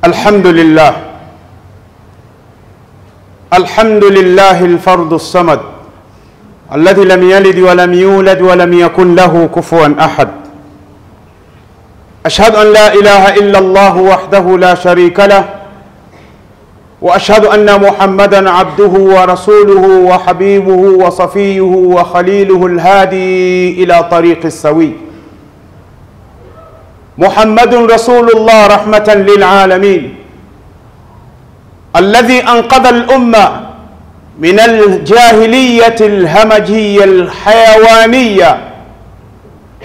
الحمد لله الفرد الصمد الذي لم يلد ولم يولد ولم يكن له كفوا أحد. أشهد أن لا إله إلا الله وحده لا شريك له، وأشهد أن محمدا عبده ورسوله وحبيبه وصفيه وخليله الهادي إلى طريق السوي. محمد رسول الله رحمة للعالمين، الذي أنقذ الأمة من الجاهلية الهمجية الحيوانية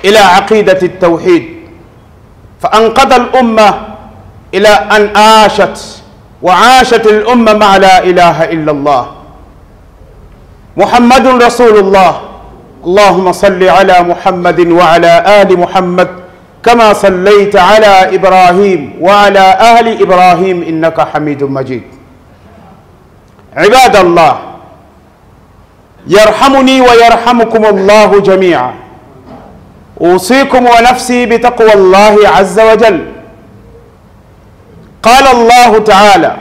إلى عقيدة التوحيد، فأنقذ الأمة إلى أن وعاشت الأمة مع لا إله إلا الله. محمد رسول الله. اللهم صل على محمد وعلى آل محمد كما صليت على إبراهيم وعلى آل إبراهيم إنك حميد مجيد. عباد الله، يرحمني ويرحمكم الله جميعا. أوصيكم ونفسي بتقوى الله عز وجل. قال الله تعالى: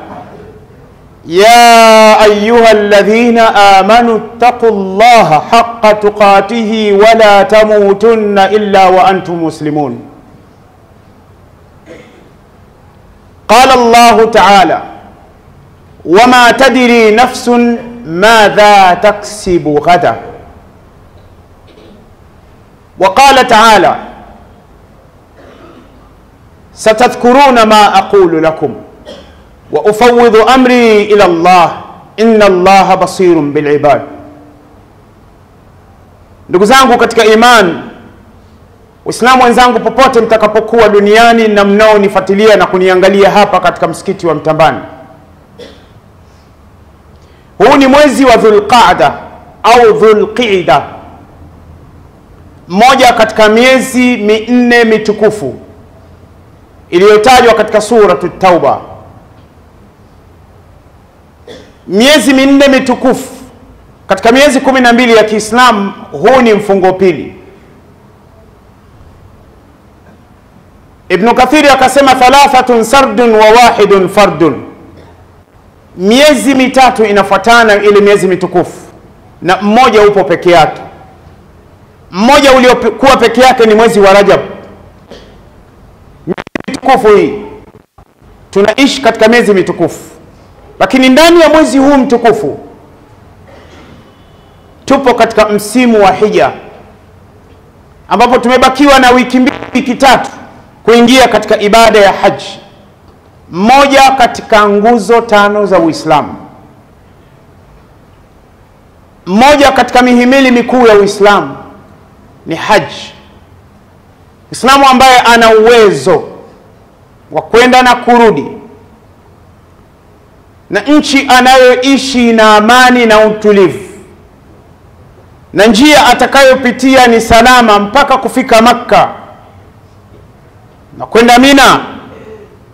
يا أيها الذين آمنوا اتقوا الله حق تقاته ولا تموتن إلا وأنتم مسلمون. قال الله تعالى: وما تدري نفس ماذا تكسب غدا. وقال تعالى: ستذكرون ما أقول لكم وأفوض أمري إلى الله إن الله بصير بالعباد. Ndugu zangu katika iman, Waislamu wenzangu popote mtakapokuwa duniani na mnaonifuatilia na kuniangalia hapa katika msikiti wa Mtambani, huu ni mwezi wa Dhulqaada au Dhulqida, mmoja katika miezi minne mitukufu iliyotajwa katika Suratut Tauba. Miezi minne mitukufu katika miezi 12 ya Kiislamu, huu ni mfungo pili. Ibn Kathir akasema thalathatun sardun wa wahidun fardun, miezi mitatu inafuatana ile miezi mitukufu na mmoja upo peke yake. Mmoja uliokuwa peke yake ni mwezi wa Rajab. Mitukufu hii tunaishi katika miezi mitukufu, lakini ndani ya mwezi huu mtukufu tupo katika msimu wa hija, ambapo tumebakiwa na wiki mbili, wiki tatu kuingia katika ibada ya haji, mmoja katika nguzo 5 za Uislamu, mmoja katika mihimili mikuu ya Uislamu ni haji. Muislamu ambaye ana uwezo wa kwenda na kurudi na nchi anayoishi na amani na utulivu, na njia atakayopitia ni salama mpaka kufika Makka na kwenda Mina,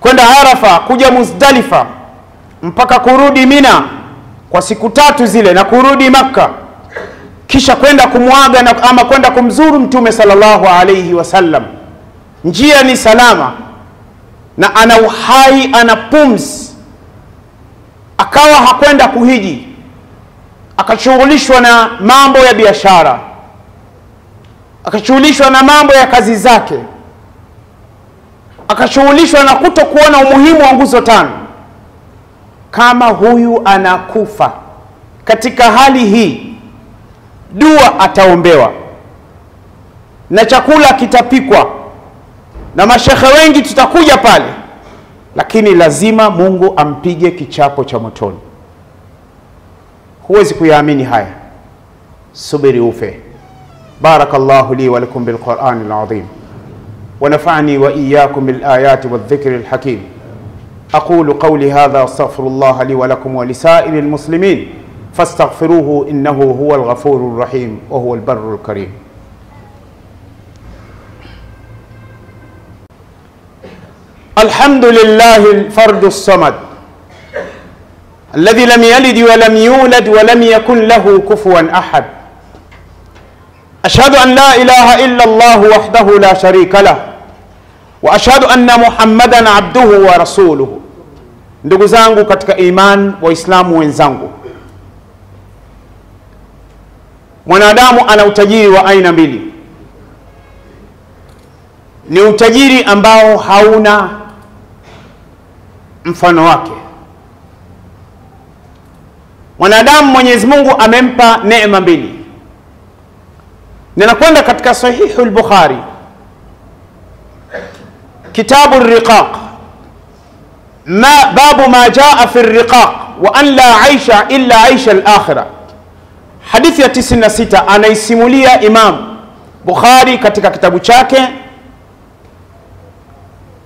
kwenda Arafa, kuja Muzdalifa mpaka kurudi Mina kwa siku 3 zile na kurudi Makka, kisha kwenda kumwaga ama kwenda kumzuru Mtume sallallahu alayhi wasallam. Njia ni salama na ana uhai, ana pumzi, akawa hakwenda kuhiji, akashughulishwa na mambo ya biashara, akashughulishwa na mambo ya kazi zake, akashughulishwa na kutokuona umuhimu wa nguzo 5. Kama huyu anakufa katika hali hii, dua ataombewa na chakula kitapikwa na mashekhe wengi tutakuja pale, lakini lazima Mungu ampige kichapo cha motoni. Huwezi kuyaamini haya, subiri ufe. Barakallahu li wa lakum bil Qur'anil azim wa nafa'ani wa iyyakum bil ayati wadh dhikril hakim. Aqulu qawli hadha astaghfirullah li wa lakum wa lisa'iril muslimin fastaghfiruhu innahu huwal ghafurur rahim wa huwal barrul karim. الحمد لله الفرد الصمد الذي لم يلد ولم يولد ولم يكن له كفوا أحد. أشهد أن لا إله إلا الله وحده لا شريك له، وأشهد أن محمدا عبده ورسوله Ndugu zangu katika iman, waislamu wenzangu, mwanadamu ana utajiri wa aina mbili. Ni utajiri ambao hauna mfano wake. Mwanadamu Mwenyezi Mungu amempa neema mbili. Ninakwenda katika sahihu al-Bukhari, kitabu ar-riqaq, babu ma jaa fi ar-riqaq wa an la aisha illa aisha al-akhirah. Hadithi ya 96 anaisimulia Imam Bukhari katika kitabu chake,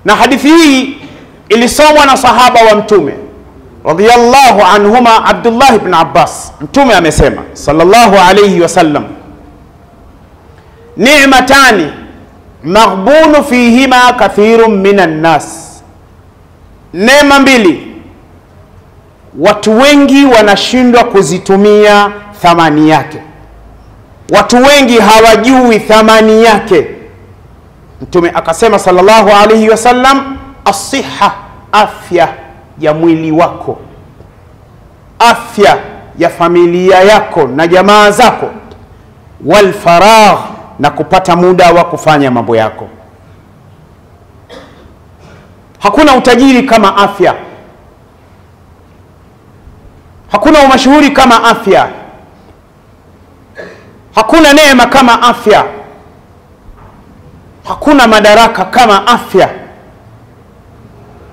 na hadithi hii ilisomwa na sahaba wa Mtume radhiyallahu anhuma, Abdullah ibn Abbas. Mtume amesema sallallahu alayhi wasallam, ni'matani maghbunu fihima kathirun minan nas. Neema mbili watu wengi wanashindwa kuzitumia thamani yake. Watu wengi hawajui thamani yake. Mtume akasema sallallahu alayhi wasallam, as-sihha, afya ya mwili wako, afya ya familia yako na jamaa zako, wal faragh, na kupata muda wa kufanya mambo yako. Hakuna utajiri kama afya. Hakuna umashuhuri kama afya. Hakuna neema kama afya. Hakuna madaraka kama afya.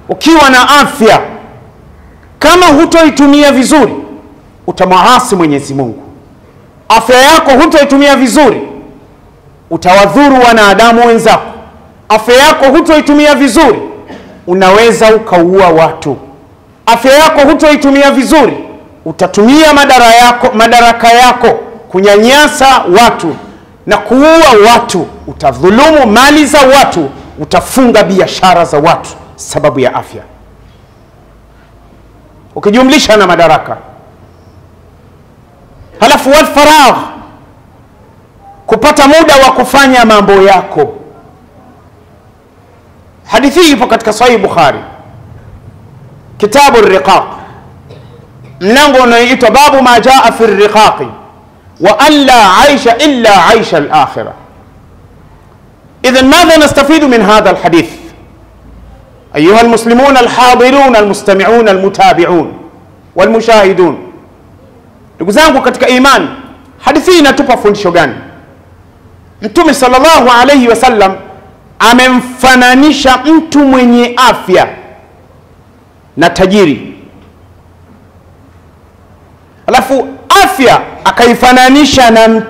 Ukiwa na afya, kama hutoitumia vizuri, utamwasi Mwenyezi Mungu. Afya yako hutoitumia vizuri, utawadhuru wanadamu wenzako. Afya yako hutoitumia vizuri, unaweza ukaua watu. Afya yako hutoitumia vizuri, utatumia madaraka yako kunyanyasa watu na kuua watu, utadhulumu mali za watu, utafunga biashara za watu sababu ya afya, ukijumlisha na madaraka. Halafu wal faragh, kupata muda wa kufanya mambo yako. Hadithi hii ipo katika Sahih Bukhari, kitabu ar-riqaq, mlango unaoitwa babu ma jaa fi ar-riqaq wa an la aisha illa aisha al-akhirah. Idhan madha nastafidu min hadha al-hadith ayuha al-muslimun al-hadirun al-mustami'un al-mutabi'un wal-mushahidun? Ndugu zangu katika imani, hadithi hii inatupa fundisho gani? Mtume sallallahu alayhi wasallam amemfananisha mtu mwenye afya na tajiri. Alafu afya akaifananisha na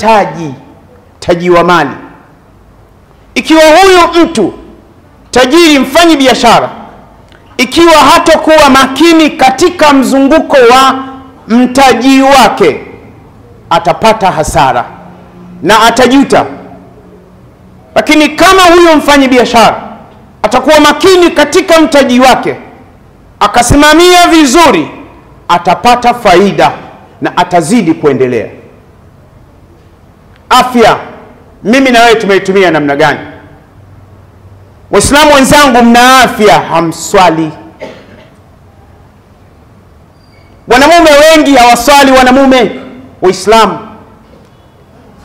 taji wa mali. Ikiwa huyu mtu tajiri, mfanyi biashara, ikiwa hatakuwa makini katika mzunguko wa mtaji wake, atapata hasara na atajuta. Lakini kama huyo mfanyi biashara atakuwa makini katika mtaji wake, akasimamia vizuri, atapata faida na atazidi kuendelea. Afya, mimi na wewe tumeitumia namna gani? Waislamu wenzangu, mna afya, hamswali. Wanamume wengi hawaswali, wanamume Waislamu.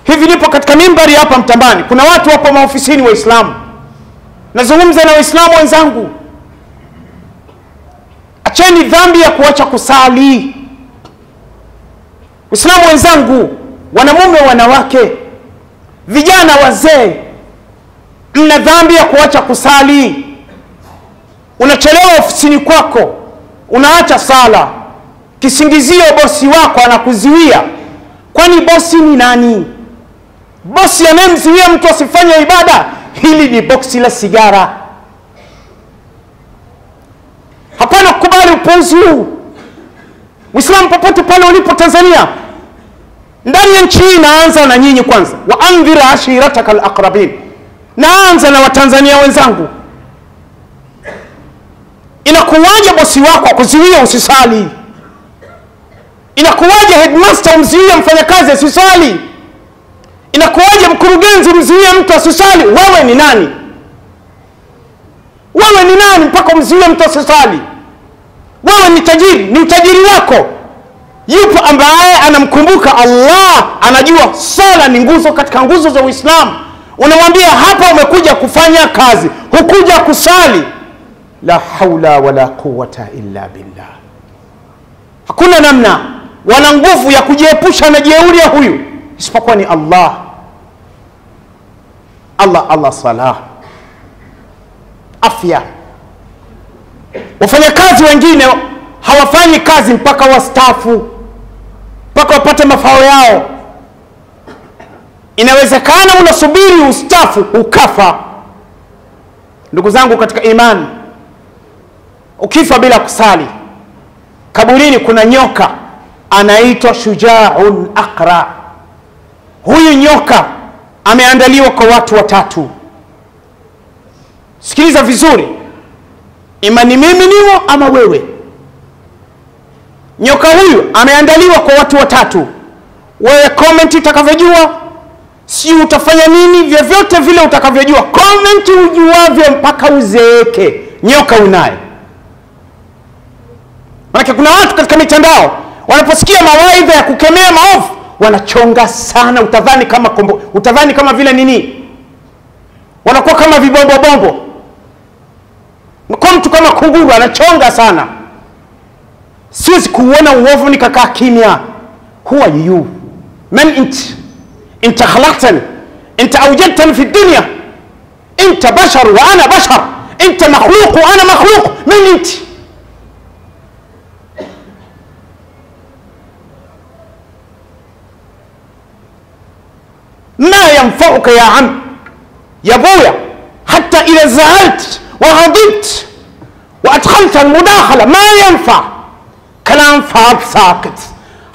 Hivi nipo katika mimbari hapa Mtambani, kuna watu wapo maofisini Waislamu. Nazungumza na Waislamu wenzangu, acheni dhambi ya kuacha kusali. Waislamu wenzangu, wanamume, wanawake, vijana, wazee, mna dhambi ya kuacha kusali. Unachelewa ofisini kwako, unaacha sala, kisingizio bosi wako anakuziwia. Kwani bosi ni nani? Bosi anayemziwia mtu asifanye ibada? Hili ni boksi la sigara. Hapana kukubali upuuzi huu. Muislamu popote pale ulipo Tanzania, ndani ya nchi hii, naanza na nyinyi kwanza. Wa andhir ashirataka al-aqrabin. Naanza na Watanzania wenzangu. Inakuwaje bosi wako akuziwia usisali? Inakuwaje headmaster umziwia mfanyakazi asisali? Inakuwaje mkurugenzi umziwia mtu asisali? Wewe ni nani? Wewe ni nani mpaka umziwia mtu asisali? wewe ni tajiri, ni utajiri wako. Yupo ambaye anamkumbuka Allah, anajua sala ni nguzo katika nguzo za Uislamu. Unamwambia hapa umekuja kufanya kazi, hukuja kusali. La haula wala quwwata illa billah. Hakuna namna wala nguvu ya kujiepusha na jeuri ya huyu isipokuwa ni Allah. Allah salah, afya. Wafanyakazi wengine hawafanyi kazi mpaka wastaafu, mpaka wapate mafao yao. Inawezekana unasubiri ustafu ukafa. Ndugu zangu katika imani, ukifa bila kusali, kaburini kuna nyoka anaitwa Shujaun Aqra. Huyu nyoka ameandaliwa kwa watu watatu. Sikiliza vizuri, imani mimi niwo ama wewe. Nyoka huyu ameandaliwa kwa watu watatu. Wewe comment utakavyojua, si utafanya nini, vyovyote vile utakavyojua, comment ujuavyo mpaka uzeeke, nyoka unaye. Maana kuna watu katika mitandao wanaposikia mawaidha ya kukemea maovu wanachonga sana, utadhani kama vile nini, wanakuwa kama vibombo bombo. Kwa mtu kama kunguru anachonga sana. Siwezi kuona uovu nikakaa kimya. Who are you? Man انت خلقتني، انت اوجدتني في الدنيا، انت بشر وانا بشر، انت مخلوق وانا مخلوق. من انت؟ ما ينفعك يا عم يا ابويا حتى اذا زعلت وغضبت وادخلت المداخله ما ينفع، كلام فاض ساقط،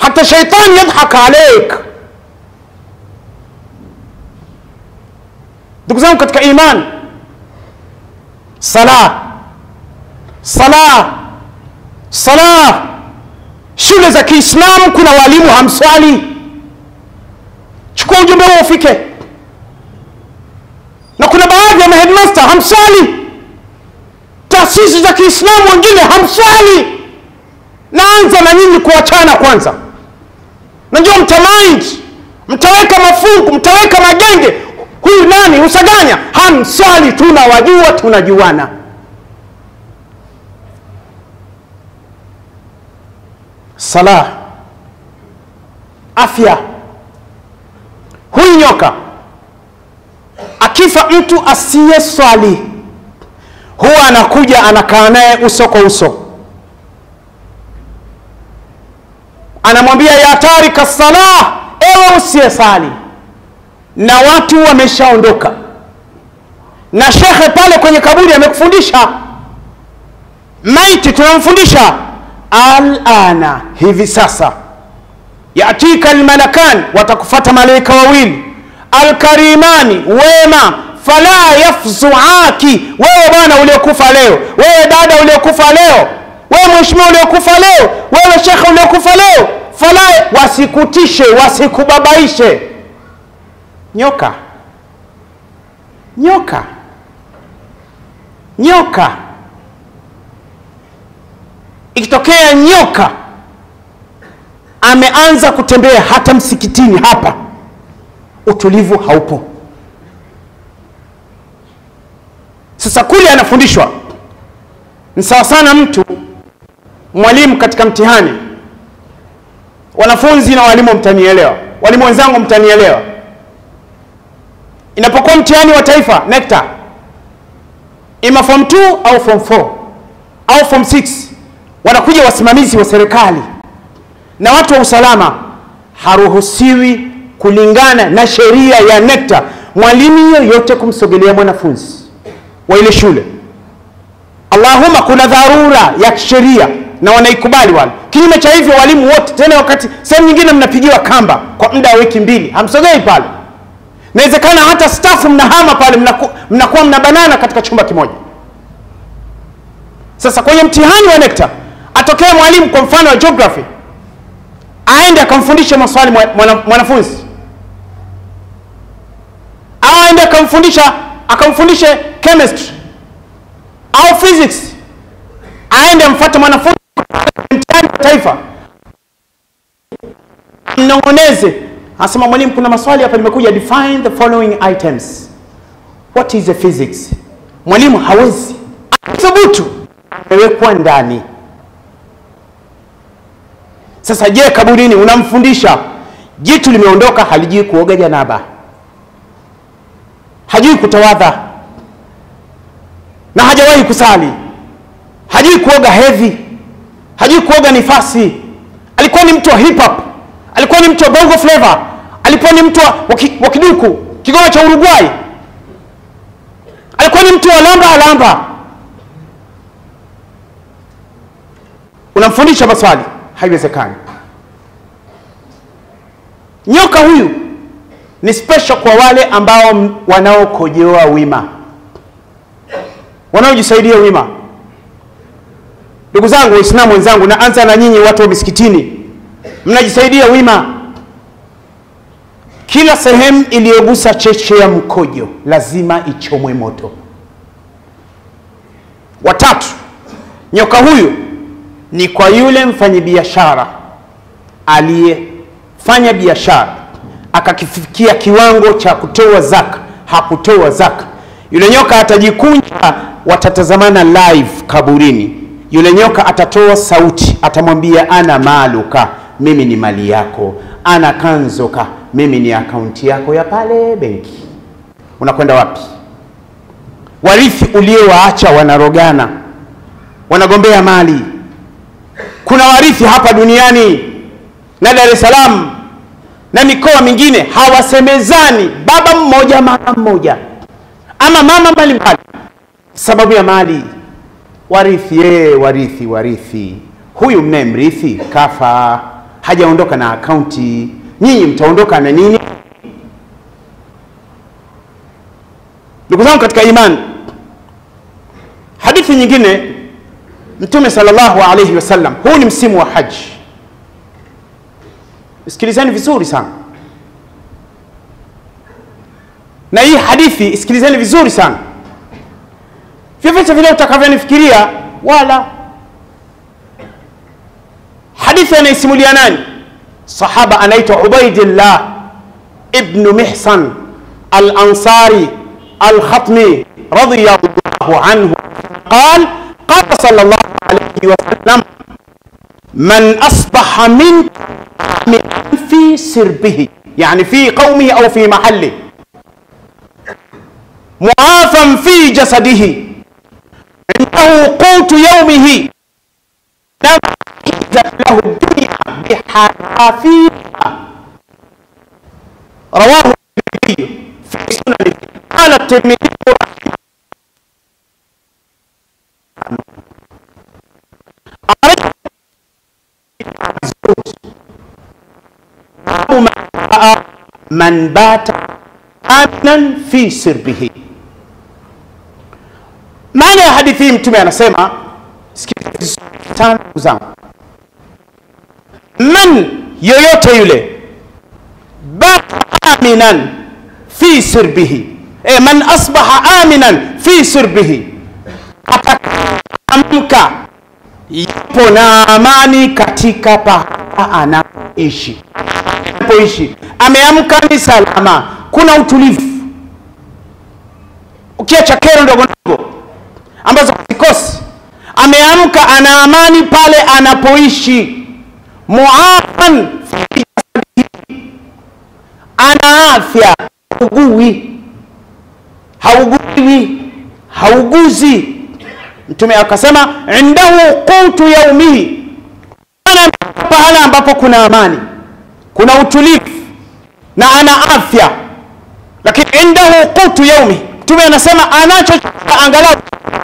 حتى الشيطان يضحك عليك. Ndugu zangu katika imani, sala. Shule za Kiislamu kuna walimu hamswali. Chukua ujumbe huo ufike. Na kuna baadhi ya headmaster hamswali. Taasisi za Kiislamu wengine hamswali. Naanza na nyinyi kuachana kwanza. Najua mtamind, mtaweka mafungu, mtaweka magenge. Huyu nani usaganya? Hamswali, tunawajua, tunajuana. Sala, afya. Huyu nyoka akifa mtu asiye swali, huwa anakuja anakaa naye uso kwa uso, anamwambia ya tarika salah, ewe usiye sali. Na watu wameshaondoka, na shekhe pale kwenye kaburi amekufundisha. Maiti tunamfundisha alana, hivi sasa. Yatika almalakan, watakufata malaika wawili. Alkarimani, wema. Fala yafzuaki, wewe bwana uliokufa leo, wewe dada uliokufa leo, wewe mheshimiwa uliokufa leo, wewe shekhe uliokufa leo. Fala, wasikutishe, wasikubabaishe. Nyoka. Ikitokea nyoka ameanza kutembea hata msikitini hapa, utulivu haupo. Sasa kule anafundishwa ni sawa sana mtu mwalimu katika mtihani. Wanafunzi na walimu mtanielewa, walimu wenzangu mtanielewa. Inapokuwa mtihani wa taifa NECTA, ima form 2 au form 4 au form 6, wanakuja wasimamizi wa serikali na watu wa usalama. Haruhusiwi kulingana na sheria ya NECTA mwalimu yoyote kumsogelea mwanafunzi wa ile shule. Allahumma kuna dharura ya sheria na wanaikubali wale. Kinyume cha hivyo walimu wote, tena wakati sehemu nyingine mnapigiwa kamba kwa muda wa wiki 2, hamsogei pale. Inawezekana hata staff mnahama pale, mnakuwa mnabanana katika chumba kimoja. Sasa kwenye mtihani wa NECTA atokee mwalimu kwa mfano wa geography, aende akamfundisha maswali mwanafunzi, au aende akamfundishe chemistry au physics, aende amfuate mwanafunzi mtihani wa taifa, mnongoneze, anasema mwalimu kuna maswali hapa nimekuja, define the following items. What is the physics? Mwalimu hawezi, athubutu, amewekwa ndani. Sasa je, kaburini unamfundisha jitu limeondoka halijui kuoga janaba, hajui kutawadha, na hajawahi kusali, hajui kuoga hedhi, hajui kuoga nifasi, alikuwa ni mtu wa hip hop, alikuwa ni mtu wa bongo flavor, alikuwa ni mtu wa kiduku, kigoma cha Uruguay, alikuwa ni mtu wa lamba. Unamfundisha maswali? Haiwezekani. Nyoka huyu ni special kwa wale ambao wanaokojoa wima, wanaojisaidia wima. Ndugu zangu Waislamu wenzangu, naanza na nyinyi watu wa misikitini, mnajisaidia wima. Kila sehemu iliyogusa cheche ya mkojo lazima ichomwe moto. Watatu, nyoka huyu ni kwa yule mfanyabiashara aliyefanya biashara akakifikia kiwango cha kutoa zaka, hakutoa zaka. Yule nyoka atajikunja, watatazamana live kaburini. Yule nyoka atatoa sauti, atamwambia ana maluka, mimi ni mali yako, ana kanzoka, mimi ni akaunti yako ya pale benki. Unakwenda wapi? Warithi uliowaacha wanarogana, wanagombea mali. Kuna warithi hapa duniani na Dar es Salaam na mikoa mingine hawasemezani, baba mmoja mama mmoja, ama mama mbalimbali, sababu ya mali. Warithi. Huyu mnayemrithi kafa, hajaondoka na akaunti, nyinyi mtaondoka na nini? Ndugu zangu katika imani, hadithi nyingine, Mtume sallallahu alayhi wasallam, huu ni msimu wa haji. Sikilizeni vizuri sana, na hii hadithi isikilizeni vizuri sana, vyovyote vile utakavyonifikiria wala. Hadithi anaisimulia nani? Sahaba anaitwa Ubaidillah ibn Mihsan al-Ansari al-Khatmi radiyallahu anhu. قال صلى الله عليه وسلم من أصبح من في سربه، يعني في قومه أو في محله، معافا في جسده، عنده قوت يومه، نفذت له الدنيا بحذافيرها. رواه الترمذي في سننه. قال الترمذي من بات آمنا في سربه. Maana ya hadithi Mtume anasema, sikiliza zangu, man, yoyote yule, bata aminan fi sirbihi, man asbaha aminan fi sirbihi, ataamka yupo na amani katika pahala anapoishi. Ameamka ni salama, kuna utulivu, ukiacha kero ndogo ndogo ambazo zikosi. Ameamka ana amani pale anapoishi. Muafan fi jasadihi, ana afya, hauguzi. Mtume akasema indahu qutu yaumihi, ana pahala ambapo kuna amani, kuna utulivu na ana afya. Lakini indahu qutu yaumi, Mtume anasema anacho angalau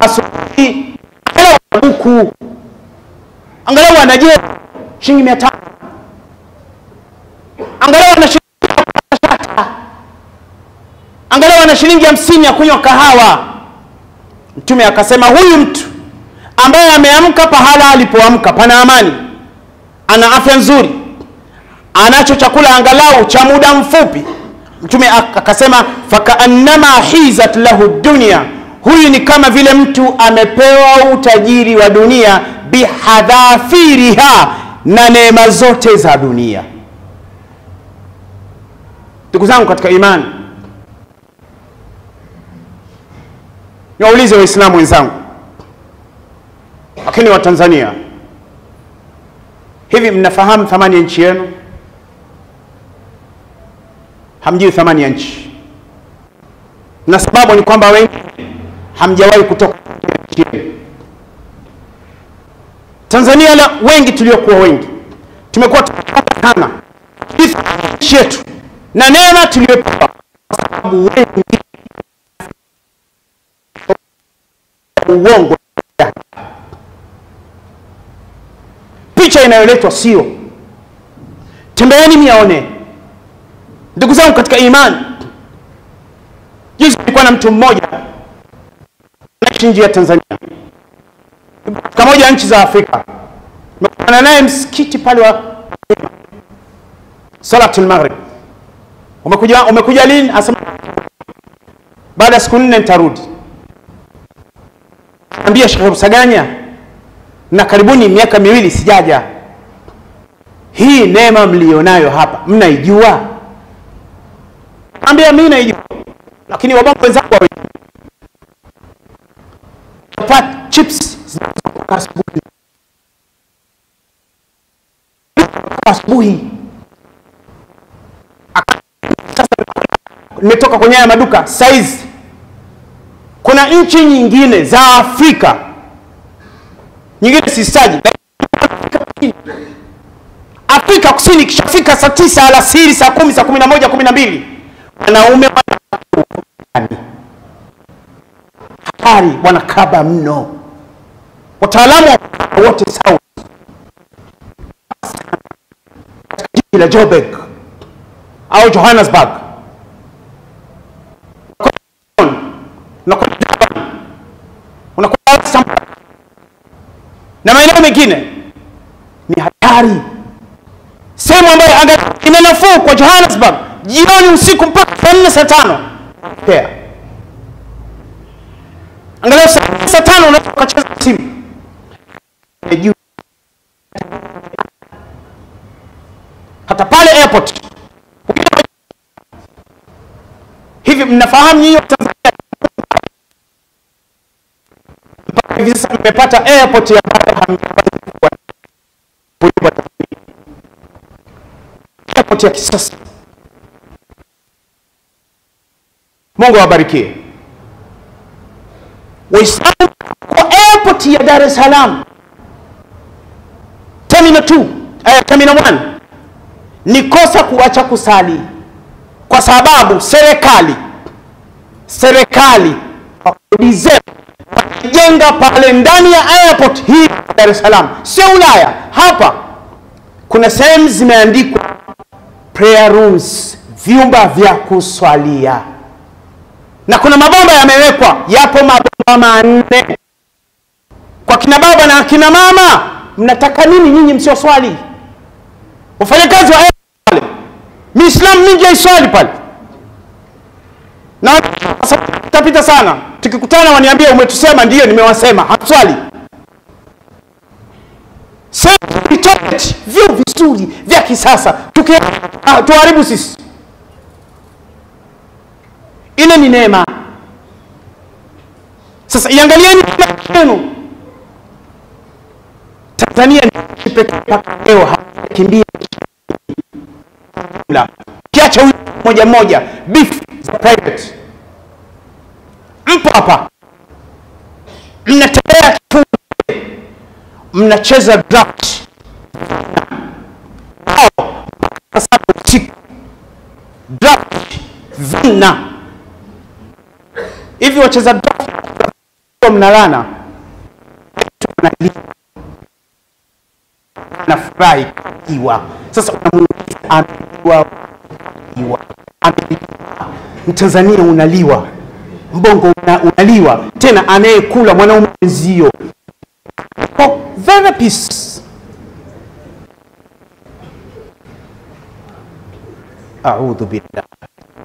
asubuhi, angalau buku, angalau anaje shilingi 500, angalau ana shilingi, angalau ana shilingi 50 ya kunywa kahawa. Mtume akasema huyu mtu ambaye ameamka pahala alipoamka pana amani, ana afya nzuri, anacho chakula angalau cha muda mfupi, Mtume akasema fakaannama hizat lahu dunya Huyu ni kama vile mtu amepewa utajiri wa dunia bihadhafiriha, na neema zote za dunia. Ndugu zangu katika imani, niwaulize Waislamu wenzangu, lakini wa Tanzania, hivi mnafahamu thamani ya nchi yenu? Hamjui thamani ya nchi, na sababu ni kwamba wengi hamjawahi kutoka nchi yenu. Tanzania na wengi tuliokuwa wengi tumekuwa tukipata nchi yetu na neema tuliyopewa, kwa sababu wengi uongo. Picha inayoletwa sio. Tembeeni miaone. Ndugu zangu katika imani, juzi kulikuwa na mtu mmoja anaishi nje ya Tanzania, katika moja ya nchi za Afrika. Nimekutana naye msikiti pale wa Salatul Maghrib. Umekuja lini? Asema baada ya siku 4 nitarudi. Ambia Sheikh Rusaganya, na karibuni miaka 2 sijaja. Hii neema mlionayo hapa mnaijua? Ambia mimi naijua, lakini wababa wenzangu hawajui. Pat chips asubuhi. Sasa nimetoka kwenye haya maduka size. Kuna nchi nyingine za Afrika, nyingine sistaji, Afrika Kusini, kishafika saa 9 alasiri, saa 10, saa 11, 12, wanaume hatari, wanakaba mno. Wataalamu wote sawa jiji la Joburg au Johannesburg na maeneo mengine, ni hatari. Sehemu ambayo ina nafuu kwa Johannesburg, jioni usiku mpaka saa 4 saa 5 pia. Angalau saa 5 unaweza kucheza simu. Hata pale airport. Hivi mnafahamu nyinyi wa Tanzania, hivi sasa mmepata airport ya airport ya kisasa. Mungu awabarikie. Waislamu kwa airport ya Dar es Salaam Terminal 1 ni kosa kuacha kusali, kwa sababu serikali jenga pale ndani ya airport hii Dar es Salaam, sio Ulaya. Hapa kuna sehemu zimeandikwa prayer rooms, vyumba vya kuswalia, na kuna mabomba yamewekwa. Yapo mabomba 4 kwa kina baba na kina mama. Mnataka nini nyinyi msio swali? Wafanyakazi wa pale, Muislamu ninje iswali pale, na tapita sana. Tukikutana waniambia umetusema, ndio nimewasema, hatuswali. Toilet vyo vizuri vya kisasa, tuharibu sisi. Ile ni neema. Sasa iangalieni kwenu. Tanzania ni pekee leo hakimbia la kiacha huyu moja beef za private. Mpo hapa mnatembea kifungu, mnacheza draft draft vina hivi, wacheza draft mnalana na furahi kiwa. Sasa unamuuliza Mtanzania unaliwa, mbongo unaliwa, tena anayekula mwanaume zio. Oh, therapist. A'udhu billah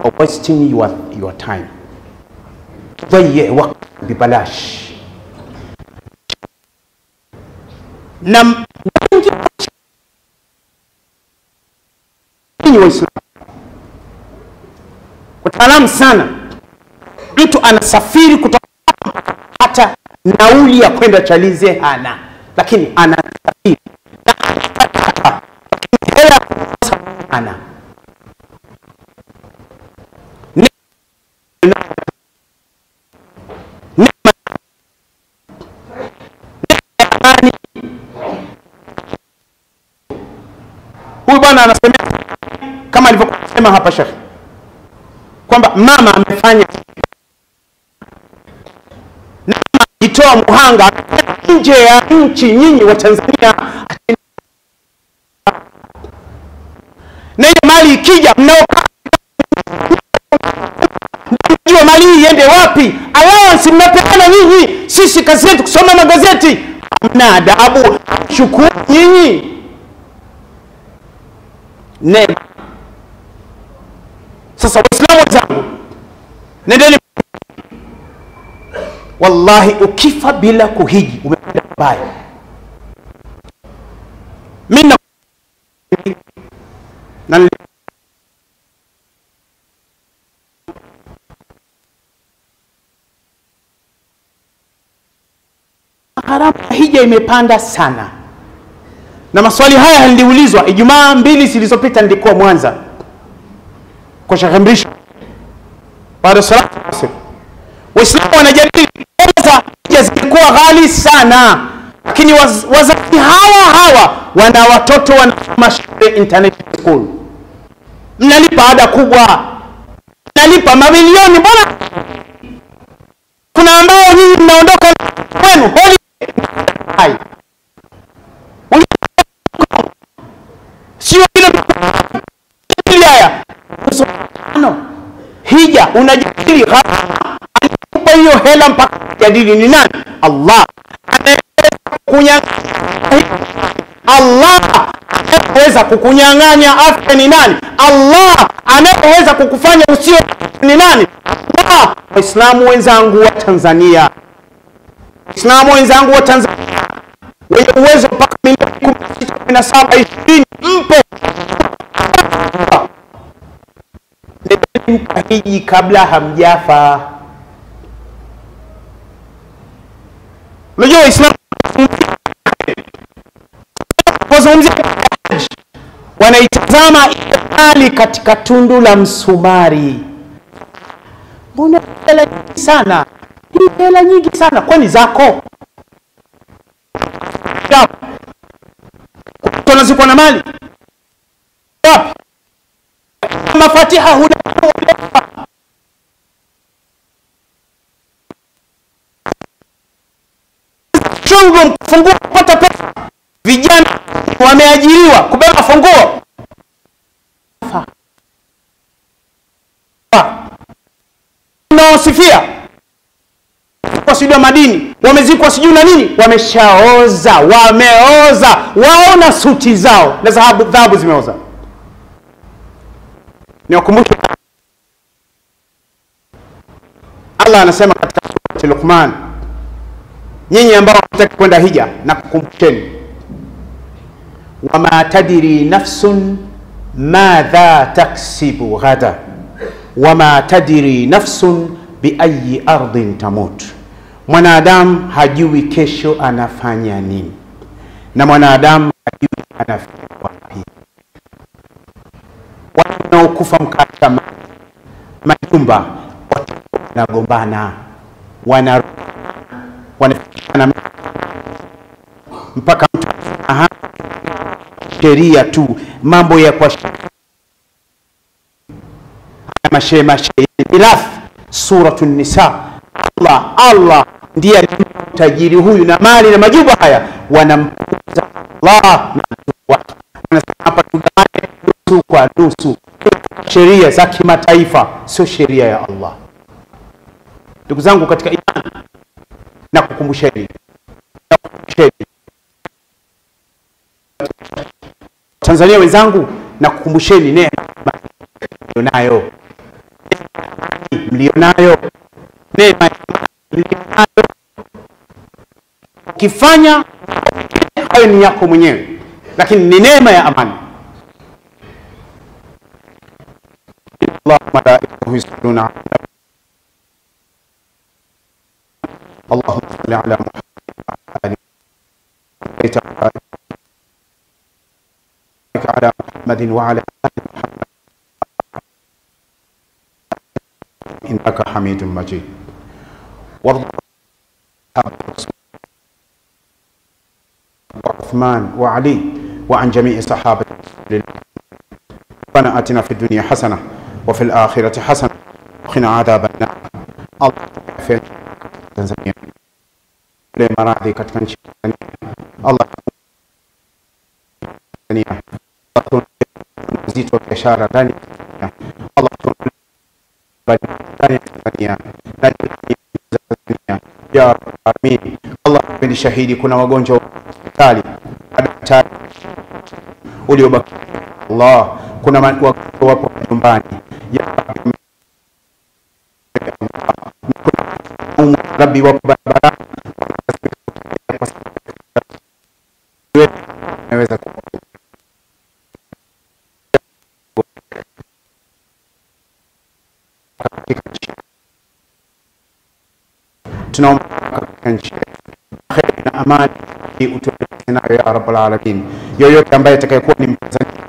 of wasting your time. tudayyi waqt bibalash. Na wengi Waislamu wataalamu sana, mtu anasafiri kutoka hata nauli ya kwenda Chalize hana, lakini anasafiri hela ana huyu bwana anasema kama alivyosema hapa Sheikh kwamba mama amefanya na jitoa muhanga nje ya nchi, nyinyi wa Tanzania, na ile mali ikija mnaokaa ndio mali iende wapi? Allowance mnapeana nyinyi, sisi kazi yetu kusoma magazeti. Hamna adabu, shukuru nyinyi. Sasa Waislamu zangu, nendeni, wallahi ukifa bila kuhiji umekwenda mbaya. Mimi na haramu hija imepanda sana, na maswali haya yaliulizwa Ijumaa 2 zilizopita. Nilikuwa Mwanza kwa Sheikh Mrisho baada salatu asr. Waislamu wanajadili kwanza hija zilikuwa ghali sana, lakini wazazi hawa wana watoto wanasoma shule international school, mnalipa ada kubwa, mnalipa mamilioni. Mbona kuna ambao nyinyi mnaondoka kwenu holi hai sio ile haya hija unajadili gharama, alikupa hiyo hela mpaka jadili ni nani? Allah. Allah anaweza kukunyang'anya afya ni nani? Allah. Anaweza kukufanya usio ni nani? Allah. Waislamu wenzangu wa Tanzania, Waislamu wenzangu wa Tanzania wenye uwezo mpaka 17 20 mpe hiji kabla hamjafa. Unajua Waislamu wanaitazama hali katika tundu la msumari. Mbona hela nyingi sana? Hii hela nyingi sana, kwani zako? Tunazikwa na mali wapi? Mafatiha huna chungu funguo kupata pesa. Vijana wameajiriwa kubeba funguo. Naosifia kwa sijui madini, wamezikwa sijui na nini, wameshaoza, wameoza, waona suti zao na dhahabu zimeoza. Niwakumbushe Allah anasema katika sura Luqman, nyinyi ambao mnataka kwenda hija, na kukumbusheni, wama tadri nafsun madha taksibu ghada wama tadri nafsun bi ayi ardhin tamut. Mwanadamu hajui kesho anafanya nini, na mwanadamu hajui anafanya wapi. Wanaokufa mkata majumba, wanagombana, wanafikana mpaka mtu sheria tu, mambo ya kwa mashe mirath. Suratul Nisa, Allah ndiye tajiri huyu na mali na majumba haya wanampuza Allah na watu. Wanasema hapa tugawane nusu kwa nusu, sheria za kimataifa, sio sheria ya Allah. Ndugu zangu katika imani, na kukumbusheni Tanzania wenzangu, na kukumbusheni neema mlionayo, neema ukifanya hayo ni yako mwenyewe, lakini ni neema ya amani. Allah malaikatahu yusalluna ala Allahumma salli ala Muhammad wa ala على محمد وعلى آل محمد إنك حميد مجيد. وارض عثمان وعلي وعن جميع صحابة رسول الله. ربنا آتنا في الدنيا حسنة وفي الآخرة حسنة وقنا عذاب النار. الله في تنزانيا لما راضي katika nchi ya Tanzania. Allah Tanzania zito wa biashara ndani ya Allah ndani ya Tanzania ya Amin. Allah ni shahidi, kuna wagonjwa hospitali madaktari uliobaki Allah, kuna wapo nyumbani ya Rabbi wapo barabara naweza tunaomba katika nchi kheri na amani utueleze nayo ya Rabbul Alamin. Yoyote ambaye atakayekuwa ni Mtanzania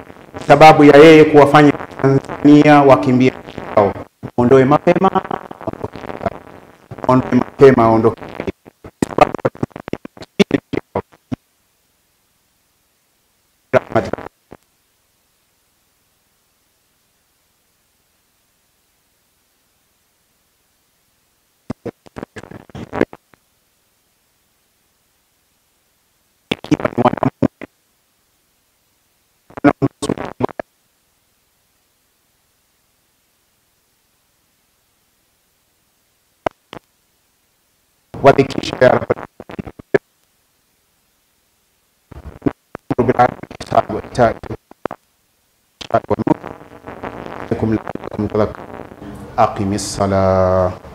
sababu ya yeye kuwafanya Tanzania wakimbia kwao, ondoe mapema, ondoke. وذكيش يا رب بالعافية والإحسان والمغفرة لكم تذكرون. أقم الصلاة.